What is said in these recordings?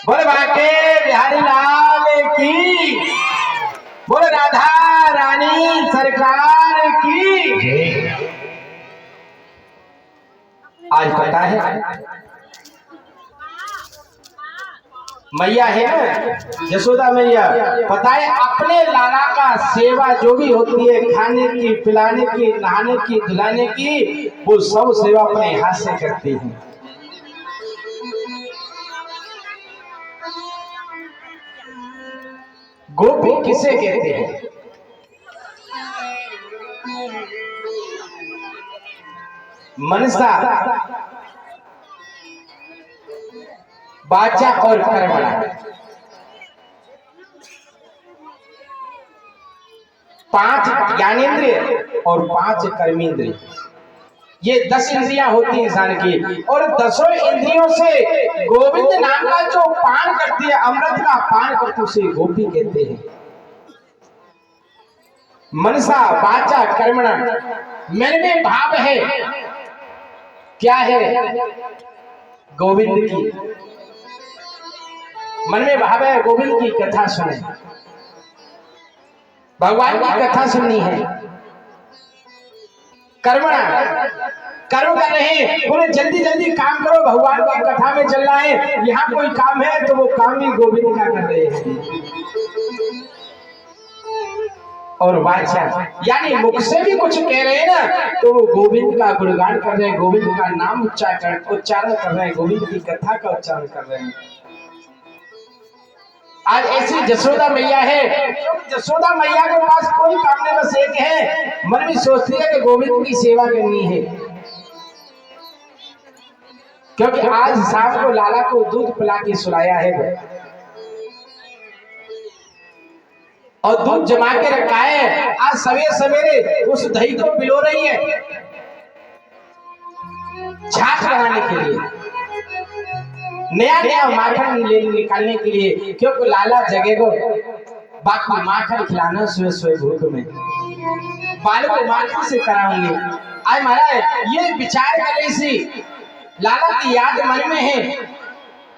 बोले बाके बिहारी लाल की, बोले राधा रानी सरकार की। आज पता है मैया है ना यशोदा मैया, पता है अपने लाला का सेवा जो भी होती है, खाने की, पिलाने की, नहाने की, धुलाने की, वो सब सेवा अपने हाथ से करती है। गोपी किसे कहते हैं? मनसा, वाचा और कर्मणा, 5 ज्ञानेंद्रिय और 5 कर्मेंद्रिय, ये 10 इंद्रियां होती हैं इंसान की। और 10 इंद्रियों से गोविंद नाम का जो पान करती है, अमृत का पान करती है, उसे गोपी कहते हैं। मनसा वाचा कर्मणा, मन में भाव है, क्या है? गोविंद की मन में भाव है, गोविंद की कथा सुने, भगवान की कथा सुननी है। कर्मणा, कर्म कर रहे हैं, बोले जल्दी जल्दी काम करो, भगवान की कथा में चलना है, यहाँ कोई काम है तो वो काम भी गोविंद का कर रहे हैं। और वाचा यानी मुख से भी कुछ कह रहे हैं ना, तो वो गोविंद का गुणगान कर रहे हैं, गोविंद का नाम उच्चारण कर रहे हैं, गोविंद की कथा का उच्चारण कर रहे हैं। आज ऐसी यशोदा मैया है, यशोदा मैया के पास कोई काम नहीं, बस एक है, मन में सोचती है कि गोविंद की सेवा करनी है। क्योंकि आज शाम को लाला को दूध पिला के सुलाया है और दूध जमा के रखा है, आज सवेरे सवेरे उस दही को पिलो रही है छाछ बनाने के लिए, नया नया माखन निकालने के लिए, क्योंकि लाला जगह को बाकी माखन खिलाना सुबह सुबह भूख में, बाल को माखन से कराऊंगी। आज महाराज ये विचार कर रही थी, लाला की याद मन में है,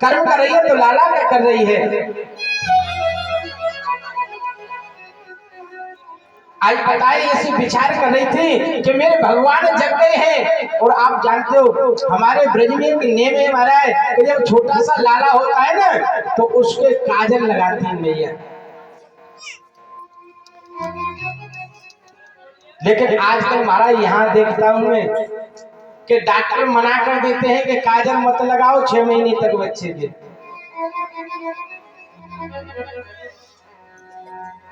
कर्म कर रही है तो लाला क्या कर रही है। आज बताए ऐसी विचार कर रही थी कि मेरे भगवान जग गए हैं। और आप जानते हो हमारे ब्रज में एक नेम है महाराज कि जब छोटा सा लाला होता है ना तो उसके काजल लगाती है मैया। लेकिन आजकल महाराज यहाँ देखता हूं मैं कि डॉक्टर मना कर देते हैं कि काजल मत लगाओ 6 महीने तक बच्चे के।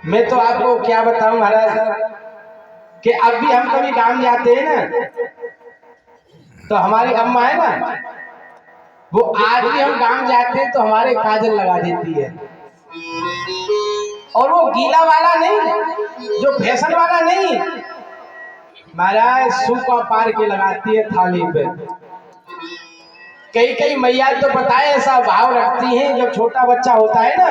मैं तो आपको क्या बताऊं महाराज कि अब भी हम कभी गांव जाते हैं ना तो हमारी अम्मा है ना, वो आज भी हम गांव जाते हैं तो हमारे काजल लगा देती है। और वो गीला वाला नहीं, जो फैशन वाला नहीं महाराज, सूखा पार के लगाती है थाली पे। कई कई मैया तो बताए ऐसा भाव रखती हैं, जब छोटा बच्चा होता है ना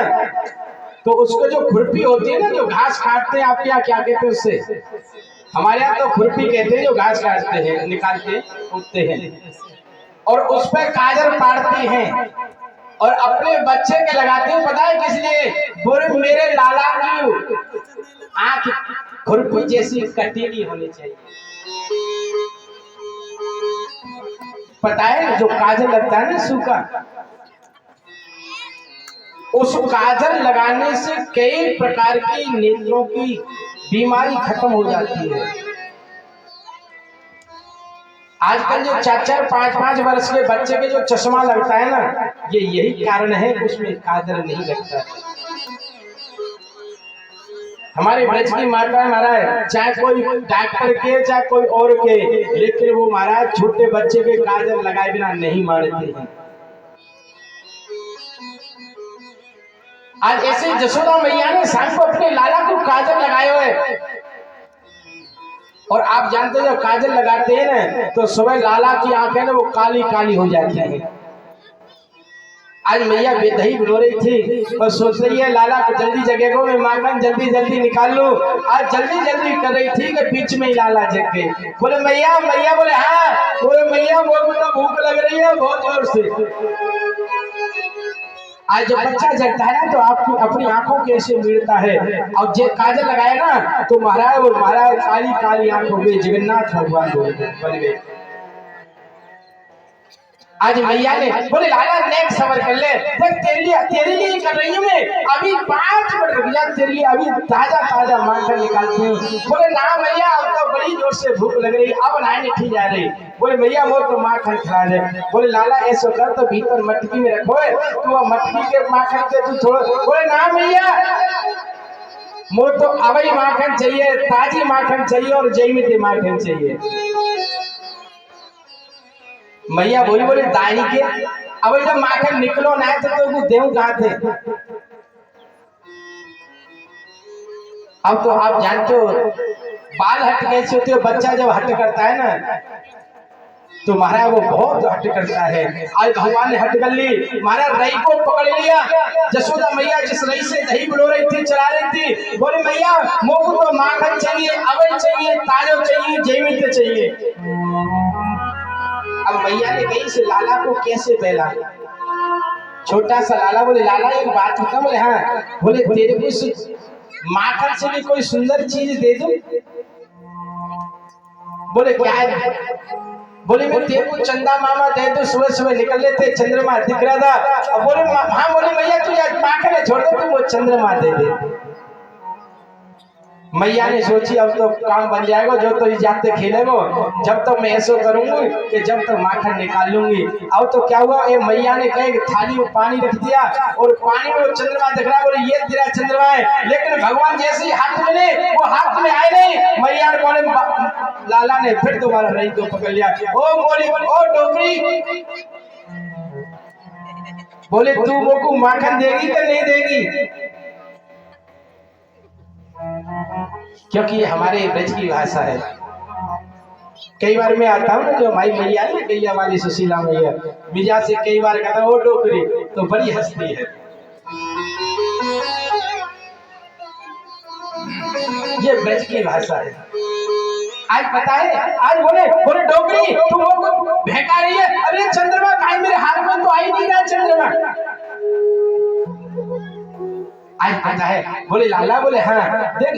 तो उसको जो खुरपी होती है ना, जो घास काटते हैं, आपके यहाँ क्या कहते हैं उससे? हमारे यहाँ तो खुरपी कहते हैं, जो घास काटते हैं, निकालते उठते हैं, और उस पर काजल पाड़ती हैं और अपने बच्चे के लगाते हैं। पता है किस लिए? बोले मेरे लाला की आंख खुरपी जैसी कटीली होनी चाहिए। पता है जो काजल लगता है ना सूखा, उस काजल लगाने से कई प्रकार की नेत्रों की बीमारी खत्म हो जाती है। आजकल जो 4-4, 5-5 वर्ष के बच्चे के जो चश्मा लगता है ना, ये यही कारण है कि उसमें काजल नहीं लगता। हमारे ब्रज की माता महाराज, चाहे कोई डॉक्टर के चाहे कोई और के, लेकिन वो महाराज छोटे बच्चे के काजल लगाए बिना नहीं मानते हैं। आज ऐसे यशोदा मैया ने शाम को अपने लाला को काजल लगाए हुए। और आप जानते हो जब काजल लगाते हैं ना तो सुबह लाला की आंखें ना वो काली काली हो जाती है। आज मैया बेदही रो रही थी और सोच रही है लाला को जल्दी जगह को मैं माखन जल्दी जल्दी निकाल लूं। आज जल्दी जल्दी कर रही थी कि बीच में ही लाला जग गए। बोले मैया मैया, बोले हाँ। बोले मैया वो तो भूख लग रही है बहुत जोर से। आज जब बच्चा जगता है ना तो आपकी अपनी आंखों के ऐसे मिलता है, और जे काजल लगाए ना तो महाराज काली काली आंखों में जगन्नाथ भगवान बन गए। आज मैया ने बोले लाला नेक सबर कर ले, देख तेरे लिए कर रही हूँ मैं, अभी 5 मिनट रुक जा, तेरे लिए अभी ताजा ताजा माखन निकालती हूँ। बोले ना मैया अब तो बड़ी जोर से भूख लग रही, अब नहाने नहीं जा रही। बोले मैया वो तो माखन खिला दे। बोले लाला ऐसा कर तो भीतर मटकी में रखो, तू मटकी के माखन से तू थोड़ा। बोले ना मैया मोर तो अवई माखन चाहिए, ताजी माखन चाहिए और जैविक माखन चाहिए। मैया बोले दाई के अब जब माखन निकलो ना तो देव कहाँ थे। अब तो आप जानते हो बाल हट कैसे होते हो, बच्चा जब हट करता है ना तो महाराज वो बहुत हट करता है। आज भगवान ने हट कर ली, महाराज रई को पकड़ लिया। जसोदा मैया जिस रई से दही बिलो रही थी, चला रही थी, बोले मैया मोको तो माखन चाहिए, अवल चाहिए, ताजो चाहिए, जैविक चाहिए। अब मैया ने कही से लाला को कैसे पहला, छोटा सा लाला बोले लाला एक बात होता। बोले हाँ। बोले तेरे को माखन से भी कोई सुंदर चीज दे दूं। बोले क्या है। बोले मैं तेरे को चंदा मामा दे दो, सुबह सुबह निकल लेते चंद्रमा दिख रहा था। अब बोले हाँ। बोले मैया तू माखन है छोड़ दो, तू वो चंद्रमा दे दे। मैया ने सोची अब तो काम बन जाएगा, जो तो जाते खेलेगो, जब तक मैं ऐसा करूंगी कि जब तक माखन निकाल लूंगी। अब तो क्या हुआ, ये मैया ने कहे थाली में पानी रख दिया और पानी में वो चंद्रमा दिख रहा है। बोले ये तेरा चंद्रमा है, लेकिन भगवान जैसे ही हाथ मिले वो हाथ में आए नहीं। मैया ने बोले लाला ने फिर दोबारा रही को पकड़ लिया। ओ बोली ओ डोकरी, बोले तू मोको माखन देगी कि नहीं देगी, क्योंकि ये हमारे ब्रज की भाषा है। कई बार मैं आता हूँ ना, जो हमारी मैया है गैया वाली सुशीला मैया, मिजा से कई बार कहता हूँ वो डोकरी, तो बड़ी हंसती है। ये ब्रज की भाषा है। आज पता है, आज बोले डोकरी तू वो भेका रही है, अरे चंद्रमा कहीं मेरे हाथ में तो आई नहीं रहा चंद्रमा। आज पता है, बोले लाला, बोले हाँ देख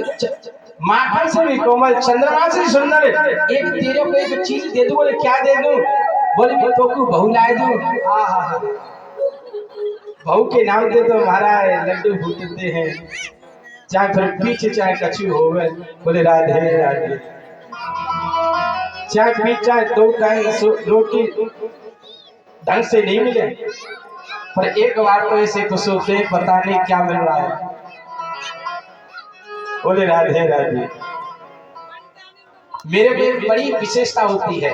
माखन से भी कोमल, चंद्रमा से सुंदर एक तेरे को एक चीज दे दूं। बोले क्या दे दूं। बोले मैं तो को बहू लाए दूं। बहू के नाम दे तो हमारा लड्डू फूटते हैं, चाहे फिर पीछे चाहे कछु हो। बोले राधे राधे। चाहे पीछे चाहे 2 टाइम रोटी ढंग से नहीं मिले, पर एक बार तो ऐसे खुश होते पता नहीं क्या मिल रहा है। बोले राधे राधे। मेरे में एक बड़ी विशेषता होती है,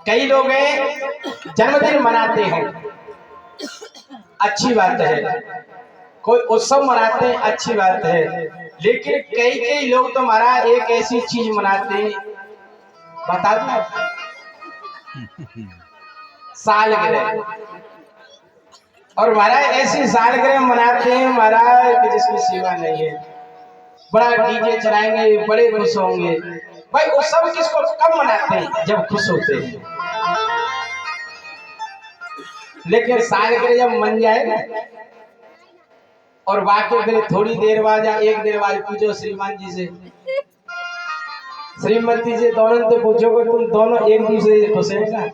कई लोग जन्मदिन मनाते हैं, अच्छी बात है, कोई उत्सव मनाते हैं, अच्छी बात है, लेकिन कई लोग तो हमारा एक ऐसी चीज मनाते हैं, बता दो सालगिरह। और महाराज ऐसी सालगिरह मनाते हैं महाराज जिसकी सीमा नहीं है। बड़ा डीजे चलाएंगे, बड़े खुश होंगे। भाई उत्सव किसको कब मनाते हैं, जब खुश होते हैं। लेकिन सालगिरह जब मन जाए ना, और वाकई फिर थोड़ी देर बाद या 1 देर बाद पूछो श्रीमान जी से, श्रीमती से दोनों से पूछोगे तुम दोनों एक दूसरे से खुश है ना।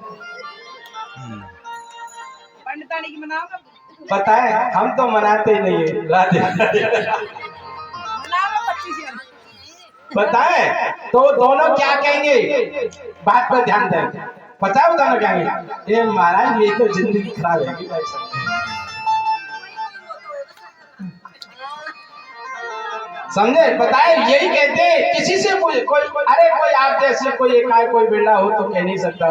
पता है हम तो मनाते ही नहीं है राधे। पता है तो दोनों क्या कहेंगे, बात पर ध्यान दें। पता है दोनों क्या कहेंगे, ये महाराज ये तो जिंदगी खराब है। समझे, पता है यही कहते हैं। किसी से कोई अरे कोई आप जैसे कोई एकाएक कोई बेटा हो तो कह नहीं सकता,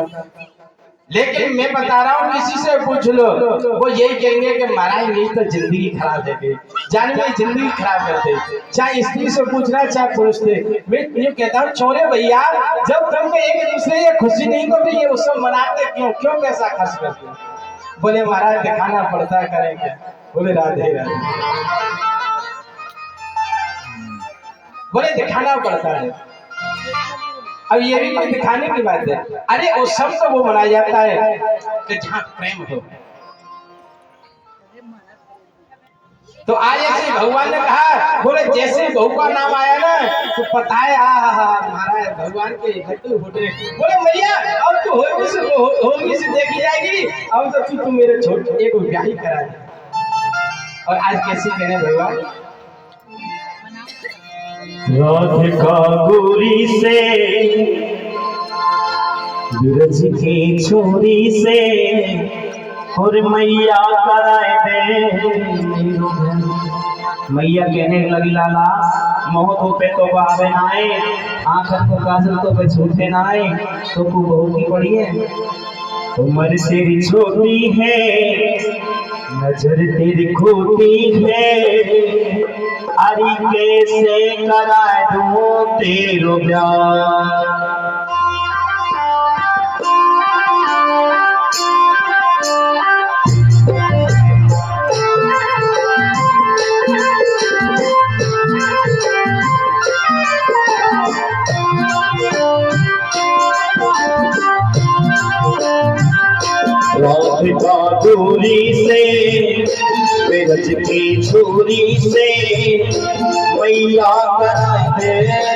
लेकिन मैं बता रहा हूँ किसी से पूछ लो वो यही कहेंगे कि महाराज मेरी तो जिंदगी खराब है, जान मेरी जिंदगी खराब करते। चाहे स्त्री से पूछना चाहे पुरुष से, मैं यूँ कहता हूँ छोरे भैया जब तुमको एक दूसरे ये खुशी नहीं तो फिर ये उत्सव मनाते क्यों पैसा खर्च करते। बोले महाराज दिखाना पड़ता है, करेंगे। बोले राधे राधे। बोले दिखाना पड़ता है। अब ये भी कोई दिखाने की बात है? अरे उस सब तो वो मनाया जाता है कि जहाँ प्रेम हो। तो आज ऐसे भगवान ने कहा, बोले जैसे बहू का नाम आया ना तो पता है महाराज भगवान के लड्डू फूटे। बोले मैया अब तो होगी से देखी जाएगी, अब तो तू मेरे छोटे को ब्याह ही करा दे। और आज कैसे कहने भगवान, राधिका गोरी से बिरज की छोरी से और मैया कराए दे। मैया कहने लगी लाला मोह तो पे तो आवे ना आए, आंखन को काजल तो पे छूटे ना आए, तो को बहू की पड़ी है। उम्र तेरी छोटी है, नजर तेरी खोटी है, अरे कैसे करा दूं तेरो प्यार। राधिका दूरी से बिरज की छोरी से मैया कराए दे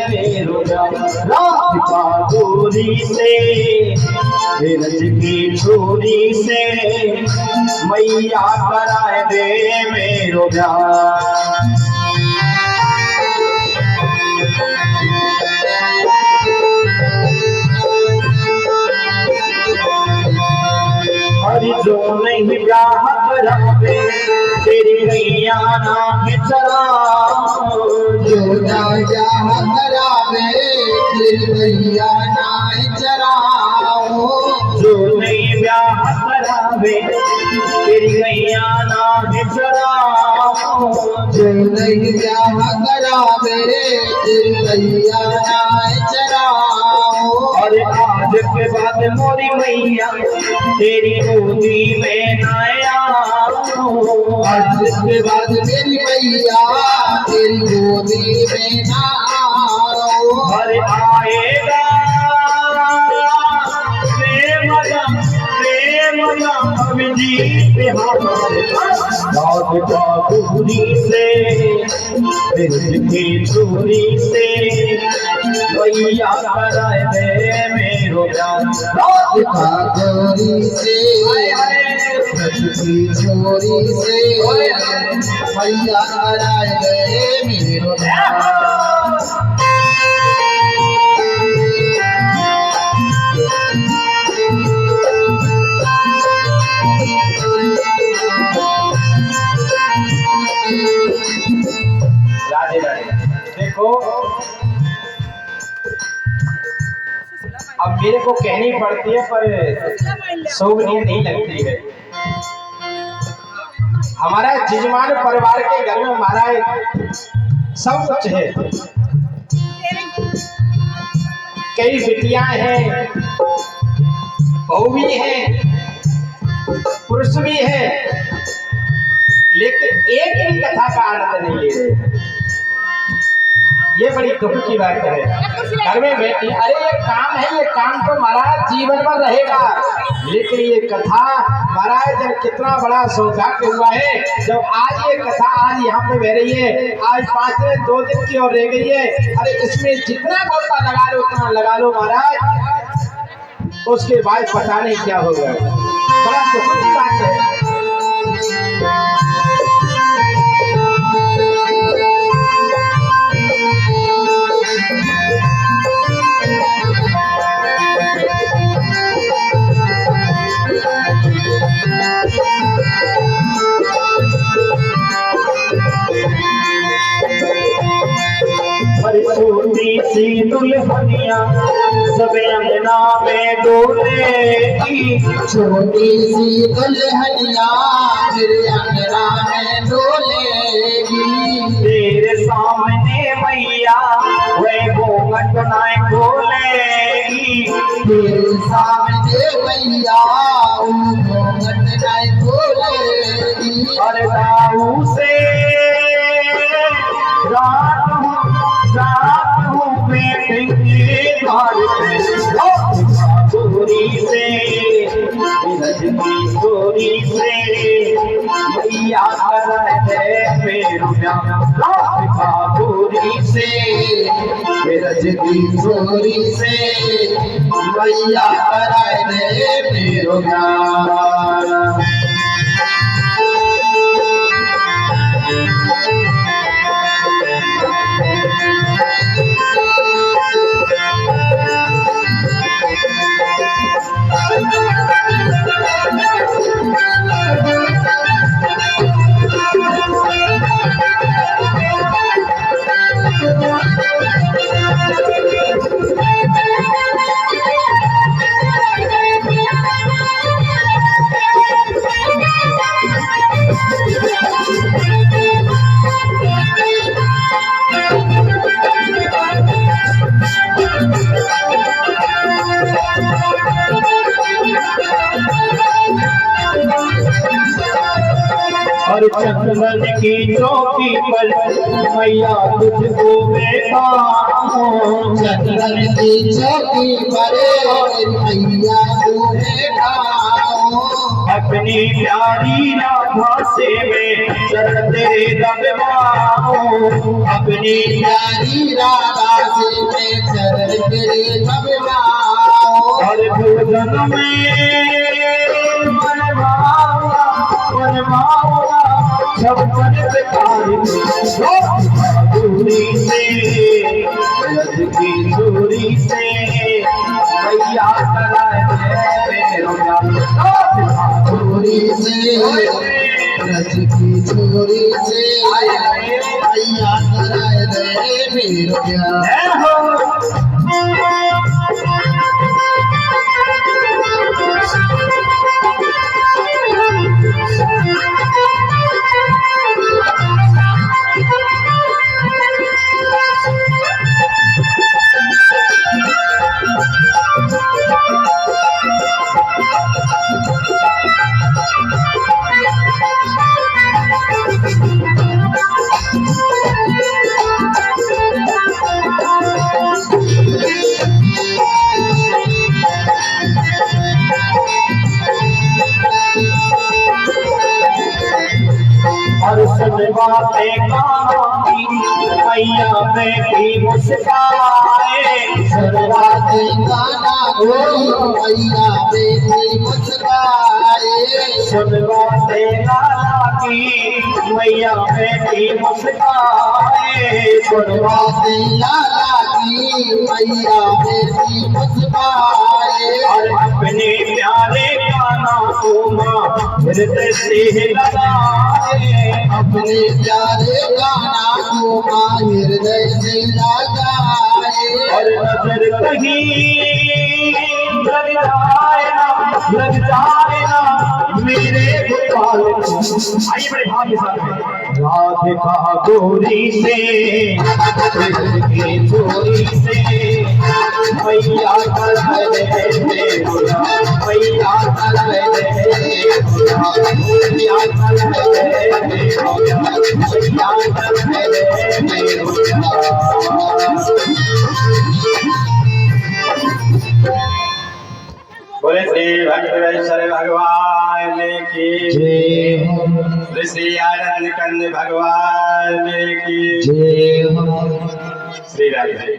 मेरो प्यार। राधिका दूरी से बिरज की छोरी से मैया कराए दे मेरो प्यार। जो नहीं ब्याह करावे तेरी मैया ना चला, जो ना ब्याह करावे तेरी मैया ना चलाओ। जो नहीं ब्याह करावे तेरी मैया ना चलाओ। जो नहीं ब्याह करावे तेरी मैया ना चलाओ। और आज के बाद मोरी मैया तेरी गोदी में ना आओ। आज के बाद मेरी मैया तेरी गोदी में ना आओ। और आएगा दूरी से की दूरी से मैया कराए दे मेरो प्यार। राधिका गोरी से की छोरी से मैया कराए दे मेरो प्यार। राधे राधे। देखो अब मेरे को कहनी पड़ती है पर शोभनीय नहीं लगती है। हमारा जिजमान परिवार के घर में हमारा सब कुछ है, कई बिटियां हैं, बहू भी है, पुरुष भी है, लेकिन एक ही कथा का आनंद नहीं ले रहे। ये बड़ी दुख की बात है। घर में बैठी, अरे ये काम है, ये काम तो महाराज जीवन भर रहेगा, लेकिन ये कथा महाराज जब कितना बड़ा सौभाग्य हुआ है जब आज ये कथा आज यहाँ पे बह रही है। आज 2 दिन की और रह गई है। अरे इसमें जितना गोता लगा लो उतना लगा लो महाराज, उसके बाद पता नहीं क्या होगा। बड़ा दुख की बात है। छोटी सी दुल्हनिया सब अंगना में डोलेगी। छोटी सी दुल्हनिया मेरे अंगना में डोलेगी। तेरे सामने मैया वह घूंघट बनाए खोलेगी। तेरे सामने मैया घूंघट बनाए खोलेगी। और दाऊ से रात हूँ बैठेंगे घर पे। गोरी से मैया कराए दे मेरो राधिका गोरी से रज की चोरी से मैया कराए दे मेरो प्यार। और चंदन की चौकी पर मैया तुझको बैठाऊं, चंदन की चौकी पर मैया को बैठाऊं, अपनी प्यारी राधा से मैं चरण तेरे दबवाऊं, अपनी प्यारी राधा से मैं चरण तेरे दबवाऊं, और भोजन में मनमाऊंगा सब मन बेकारी दूरी से रज की चोरी से मैया कराए मेरो चोरी से रज की चोरी से मैया कराए दे मेरो प्यार। और सब बातें कहानी मैया में भी मुस्काए, सब बातें गाना को मैया बेटी मुस्काए, सब बातें लाला की मैया में भी मुस्काए, सब बातें लाला की मैया बेटी मुस्काए, और अपने प्यारे गाना को माँ हृदय से लगाए, अपने प्यारे गाना को माँ हृदय से लगाए, और नजर कहीं लग जाए ना मेरे गोपाल को। आइए बड़े भाव के साथ में राधिका गोरी से की चोरी से मैया कराए दे मेरो मैया कराए दे मैया कराए दे मेरो मैया कराए दे मेरो बोले श्री भक्तेश्वर भगवान की जय हो, श्री श्री आनंद कंद भगवान की जय हो। श्री राधे।